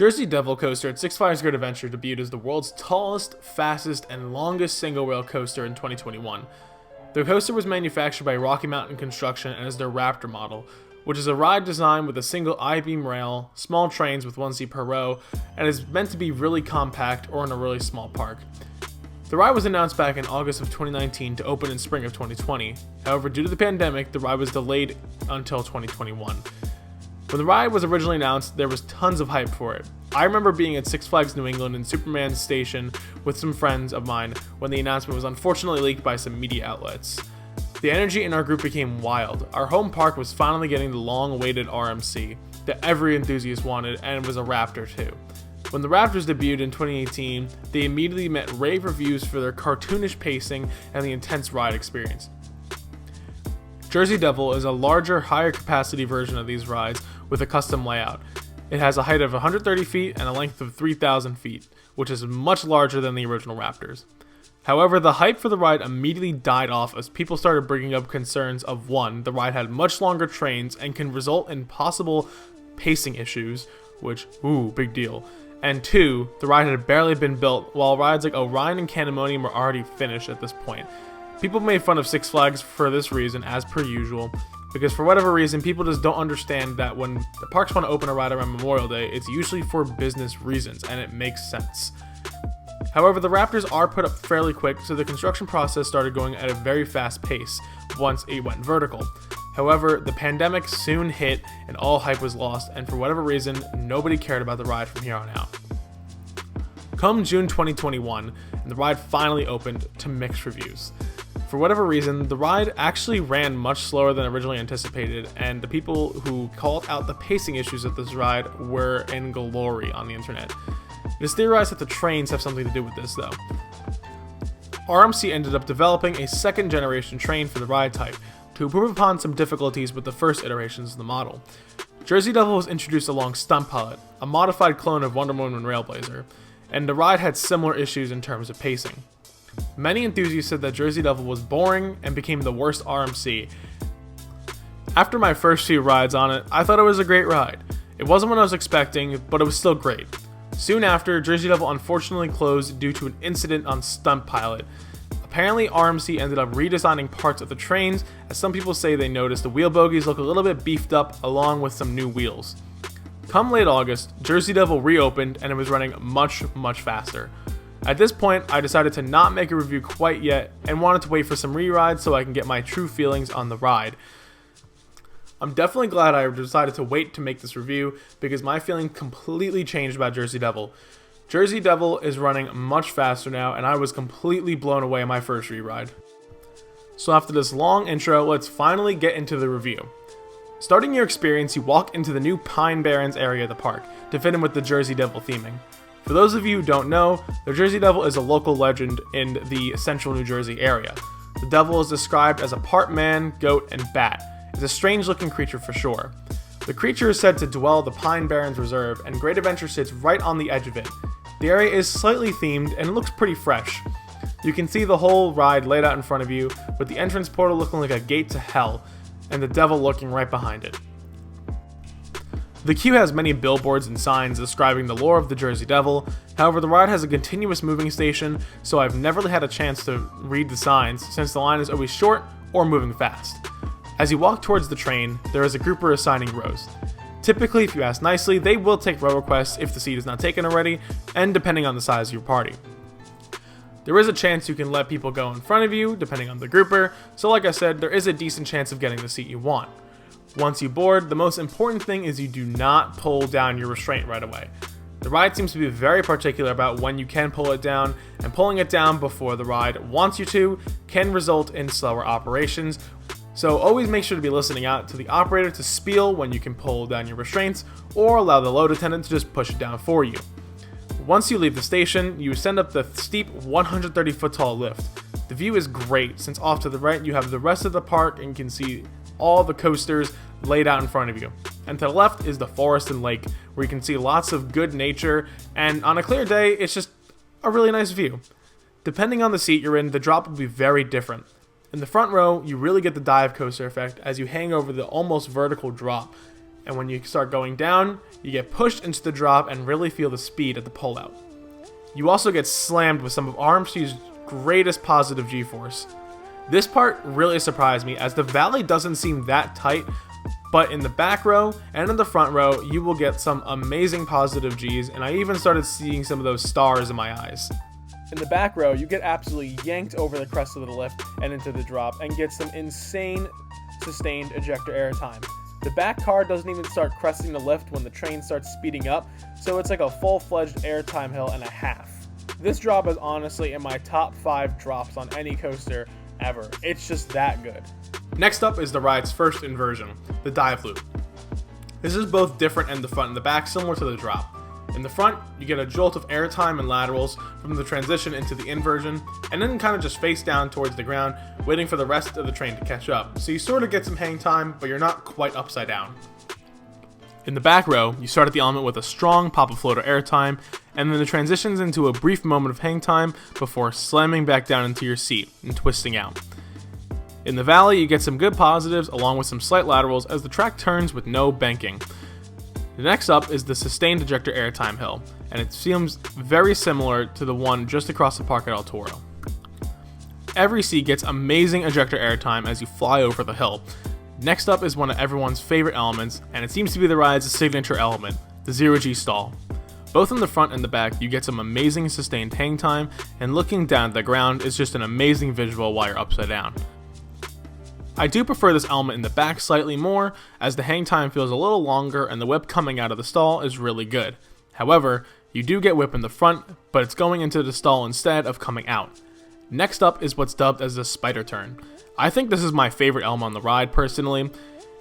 Jersey Devil coaster at Six Flags Great Adventure debuted as the world's tallest, fastest, and longest single-rail coaster in 2021. The coaster was manufactured by Rocky Mountain Construction and is their Raptor model, which is a ride designed with a single I-beam rail, small trains with one seat per row, and is meant to be really compact or in a really small park. The ride was announced back in August of 2019 to open in spring of 2020. However, due to the pandemic, the ride was delayed until 2021. When the ride was originally announced, there was tons of hype for it. I remember being at Six Flags New England in Superman Station with some friends of mine when the announcement was unfortunately leaked by some media outlets. The energy in our group became wild. Our home park was finally getting the long-awaited RMC that every enthusiast wanted, and it was a Raptor too. When the Raptors debuted in 2018, they immediately met rave reviews for their cartoonish pacing and the intense ride experience. Jersey Devil is a larger, higher capacity version of these rides with a custom layout. It has a height of 130 feet and a length of 3,000 feet, which is much larger than the original Raptors. However, the hype for the ride immediately died off as people started bringing up concerns of 1, the ride had much longer trains and can result in possible pacing issues, which, big deal. And 2, the ride had barely been built, while rides like Orion and Candemonium were already finished at this point. People made fun of Six Flags for this reason, as per usual, because for whatever reason, people just don't understand that when the parks want to open a ride around Memorial Day, it's usually for business reasons, and it makes sense. However, the Raptors are put up fairly quick, so the construction process started going at a very fast pace once it went vertical. However, the pandemic soon hit and all hype was lost, and for whatever reason, nobody cared about the ride from here on out. Come June 2021, and the ride finally opened to mixed reviews. For whatever reason, the ride actually ran much slower than originally anticipated, and the people who called out the pacing issues of this ride were in glory on the internet. It is theorized that the trains have something to do with this, though. RMC ended up developing a second-generation train for the ride type to improve upon some difficulties with the first iterations of the model. Jersey Devil was introduced along Stunt Pilot, a modified clone of Wonder Woman Railblazer, and the ride had similar issues in terms of pacing. Many enthusiasts said that Jersey Devil was boring and became the worst RMC. After my first few rides on it, I thought it was a great ride. It wasn't what I was expecting, but it was still great. Soon after, Jersey Devil unfortunately closed due to an incident on Stunt Pilot. Apparently, RMC ended up redesigning parts of the trains, as some people say they noticed the wheel bogies look a little bit beefed up along with some new wheels. Come late August, Jersey Devil reopened and it was running much faster. At this point, I decided to not make a review quite yet and wanted to wait for some re-rides so I can get my true feelings on the ride. I'm definitely glad I decided to wait to make this review because my feeling completely changed about Jersey Devil. Jersey Devil is running much faster now and I was completely blown away on my first re-ride. So after this long intro, let's finally get into the review. Starting your experience, you walk into the new Pine Barrens area of the park to fit in with the Jersey Devil theming. For those of you who don't know, the Jersey Devil is a local legend in the central New Jersey area. The devil is described as a part man, goat, and bat. It's a strange looking creature for sure. The creature is said to dwell at the Pine Barrens Reserve, and Great Adventure sits right on the edge of it. The area is slightly themed and looks pretty fresh. You can see the whole ride laid out in front of you, with the entrance portal looking like a gate to hell, and the devil lurking right behind it. The queue has many billboards and signs describing the lore of the Jersey Devil. However, the ride has a continuous moving station, so I've never really had a chance to read the signs since the line is always short or moving fast. As you walk towards the train, there is a grouper assigning rows. Typically, if you ask nicely, they will take row requests if the seat is not taken already, and depending on the size of your party. There is a chance you can let people go in front of you, depending on the grouper, so like I said, there is a decent chance of getting the seat you want. Once you board, the most important thing is you do not pull down your restraint right away. The ride seems to be very particular about when you can pull it down, and pulling it down before the ride wants you to can result in slower operations, so always make sure to be listening out to the operator to spiel when you can pull down your restraints, or allow the load attendant to just push it down for you. Once you leave the station, you ascend up the steep 130 foot tall lift. The view is great since off to the right you have the rest of the park and can see all the coasters laid out in front of you. And to the left is the forest and lake, where you can see lots of good nature, and on a clear day, it's just a really nice view. Depending on the seat you're in, the drop will be very different. In the front row, you really get the dive coaster effect as you hang over the almost vertical drop. And when you start going down, you get pushed into the drop and really feel the speed at the pullout. You also get slammed with some of RMC's greatest positive G-force. This part really surprised me as the valley doesn't seem that tight, but in the back row and in the front row, you will get some amazing positive Gs, and I even started seeing some of those stars in my eyes. In the back row, you get absolutely yanked over the crest of the lift and into the drop and get some insane sustained ejector airtime. The back car doesn't even start cresting the lift when the train starts speeding up, so it's like a full-fledged airtime hill and a half. This drop is honestly in my top 5 drops on any coaster ever. It's just that good. Next up is the ride's first inversion, the dive loop. This is both different in the front and the back, similar to the drop. In the front, you get a jolt of airtime and laterals from the transition into the inversion, and then kind of just face down towards the ground, waiting for the rest of the train to catch up. So you sort of get some hang time, but you're not quite upside down. In the back row, you start at the element with a strong pop of floater airtime, and then it transitions into a brief moment of hang time before slamming back down into your seat and twisting out. In the valley, you get some good positives along with some slight laterals as the track turns with no banking. The next up is the sustained ejector airtime hill, and it seems very similar to the one just across the park at El Toro. Every seat gets amazing ejector airtime as you fly over the hill. Next up is one of everyone's favorite elements, and it seems to be the ride's signature element, the 0G stall. Both in the front and the back, you get some amazing sustained hang time, and looking down at the ground is just an amazing visual while you're upside down. I do prefer this element in the back slightly more, as the hang time feels a little longer and the whip coming out of the stall is really good. However, you do get whip in the front, but it's going into the stall instead of coming out. Next up is what's dubbed as the spider turn. I think this is my favorite element on the ride personally.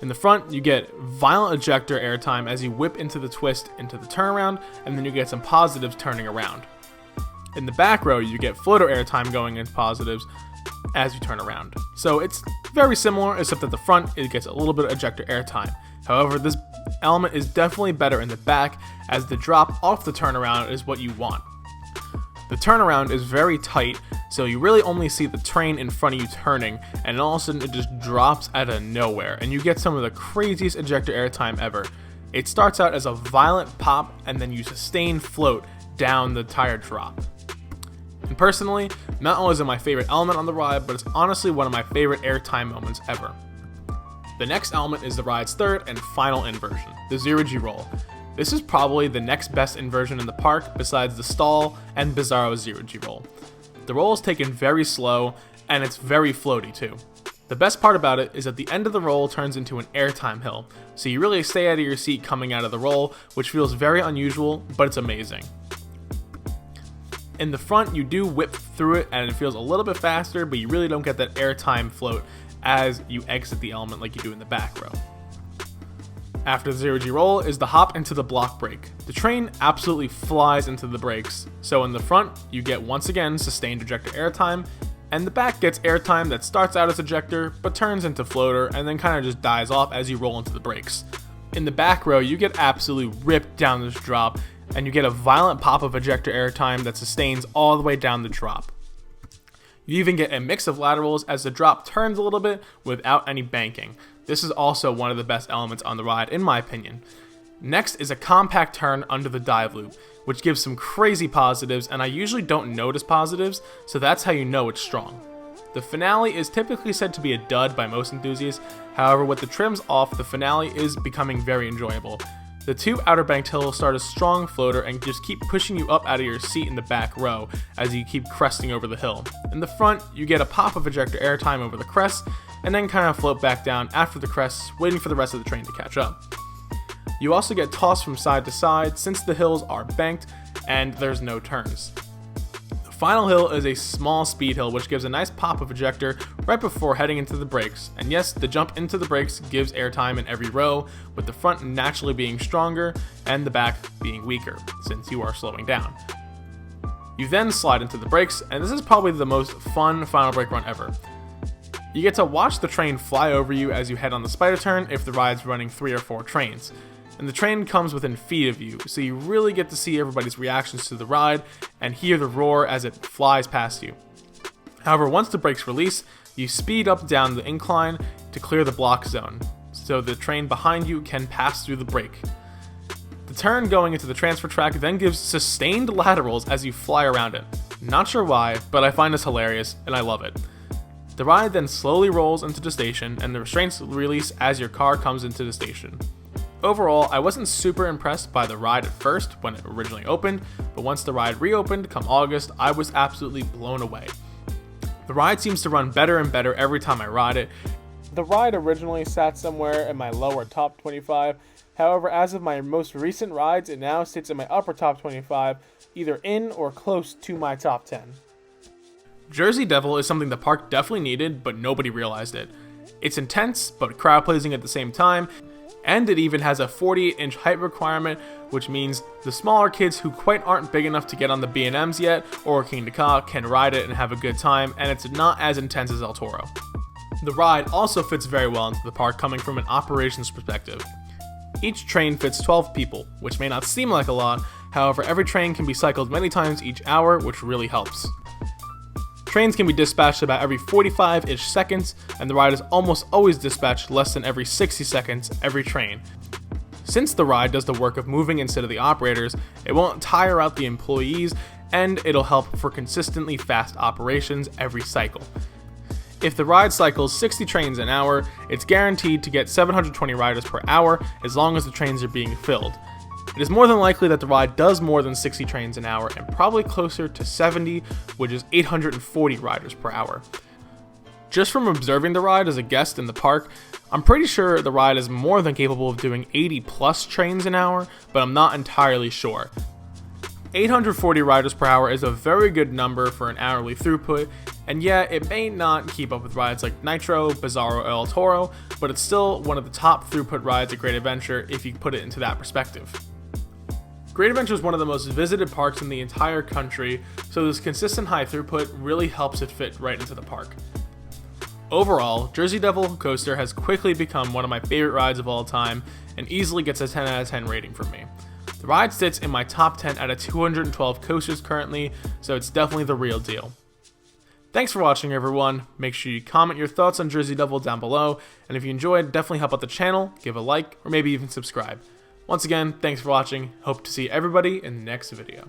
In the front, you get violent ejector airtime as you whip into the twist into the turnaround, and then you get some positives turning around. In the back row, you get floater airtime going into positives as you turn around. So it's very similar, except at the front, it gets a little bit of ejector airtime. However, this element is definitely better in the back, as the drop off the turnaround is what you want. The turnaround is very tight, so you really only see the train in front of you turning, and all of a sudden it just drops out of nowhere, and you get some of the craziest ejector airtime ever. It starts out as a violent pop, and then you sustain float down the entire drop. And personally, not only is it my favorite element on the ride, but it's honestly one of my favorite airtime moments ever. The next element is the ride's third and final inversion, the 0G roll. This is probably the next best inversion in the park besides the stall and Bizarro's 0G roll. The roll is taken very slow, and it's very floaty too. The best part about it is that the end of the roll turns into an airtime hill, so you really stay out of your seat coming out of the roll, which feels very unusual, but it's amazing. In the front, you do whip through it and it feels a little bit faster, but you really don't get that airtime float as you exit the element like you do in the back row. After the 0G roll is the hop into the block brake. The train absolutely flies into the brakes, so in the front, you get once again sustained ejector airtime, and the back gets airtime that starts out as ejector, but turns into floater, and then kind of just dies off as you roll into the brakes. In the back row, you get absolutely ripped down this drop, and you get a violent pop of ejector airtime that sustains all the way down the drop. You even get a mix of laterals as the drop turns a little bit without any banking. This is also one of the best elements on the ride in my opinion. Next is a compact turn under the dive loop, which gives some crazy positives, and I usually don't notice positives, so that's how you know it's strong. The finale is typically said to be a dud by most enthusiasts, however with the trims off, the finale is becoming very enjoyable. The two outer banked hills start a strong floater and just keep pushing you up out of your seat in the back row as you keep cresting over the hill. In the front, you get a pop of ejector airtime over the crest, and then kind of float back down after the crest, waiting for the rest of the train to catch up. You also get tossed from side to side since the hills are banked and there's no turns. The final hill is a small speed hill which gives a nice pop of ejector right before heading into the brakes, and yes, the jump into the brakes gives airtime in every row, with the front naturally being stronger and the back being weaker since you are slowing down. You then slide into the brakes, and this is probably the most fun final brake run ever. You get to watch the train fly over you as you head on the spider turn if the ride's running 3 or 4 trains. And the train comes within feet of you, so you really get to see everybody's reactions to the ride and hear the roar as it flies past you. However, once the brakes release, you speed up down the incline to clear the block zone. so the train behind you can pass through the break. The turn going into the transfer track then gives sustained laterals as you fly around it. Not sure why, but I find this hilarious and I love it. The ride then slowly rolls into the station and the restraints release as your car comes into the station. Overall, I wasn't super impressed by the ride at first when it originally opened, but once the ride reopened come August, I was absolutely blown away. The ride seems to run better and better every time I ride it. The ride originally sat somewhere in my lower top 25, however as of my most recent rides it now sits in my upper top 25, either in or close to my top 10. Jersey Devil is something the park definitely needed, but nobody realized it. It's intense, but crowd pleasing at the same time, and it even has a 48-inch height requirement, which means the smaller kids who quite aren't big enough to get on the B&Ms yet, or King to Ka, can ride it and have a good time, and it's not as intense as El Toro. The ride also fits very well into the park coming from an operations perspective. Each train fits 12 people, which may not seem like a lot, however every train can be cycled many times each hour, which really helps. Trains can be dispatched about every 45-ish seconds, and the ride is almost always dispatched less than every 60 seconds every train. Since the ride does the work of moving instead of the operators, it won't tire out the employees, and it'll help for consistently fast operations every cycle. If the ride cycles 60 trains an hour, it's guaranteed to get 720 riders per hour as long as the trains are being filled. It is more than likely that the ride does more than 60 trains an hour and probably closer to 70, which is 840 riders per hour. Just from observing the ride as a guest in the park, I'm pretty sure the ride is more than capable of doing 80 plus trains an hour, but I'm not entirely sure. 840 riders per hour is a very good number for an hourly throughput, and yeah, it may not keep up with rides like Nitro, Bizarro, or El Toro, but it's still one of the top throughput rides at Great Adventure if you put it into that perspective. Great Adventure is one of the most visited parks in the entire country, so this consistent high throughput really helps it fit right into the park. Overall, Jersey Devil Coaster has quickly become one of my favorite rides of all time and easily gets a 10 out of 10 rating from me. The ride sits in my top 10 out of 212 coasters currently, so it's definitely the real deal. Thanks for watching everyone, make sure you comment your thoughts on Jersey Devil down below, and if you enjoyed, definitely help out the channel, give a like, or maybe even subscribe. Once again, thanks for watching, hope to see everybody in the next video.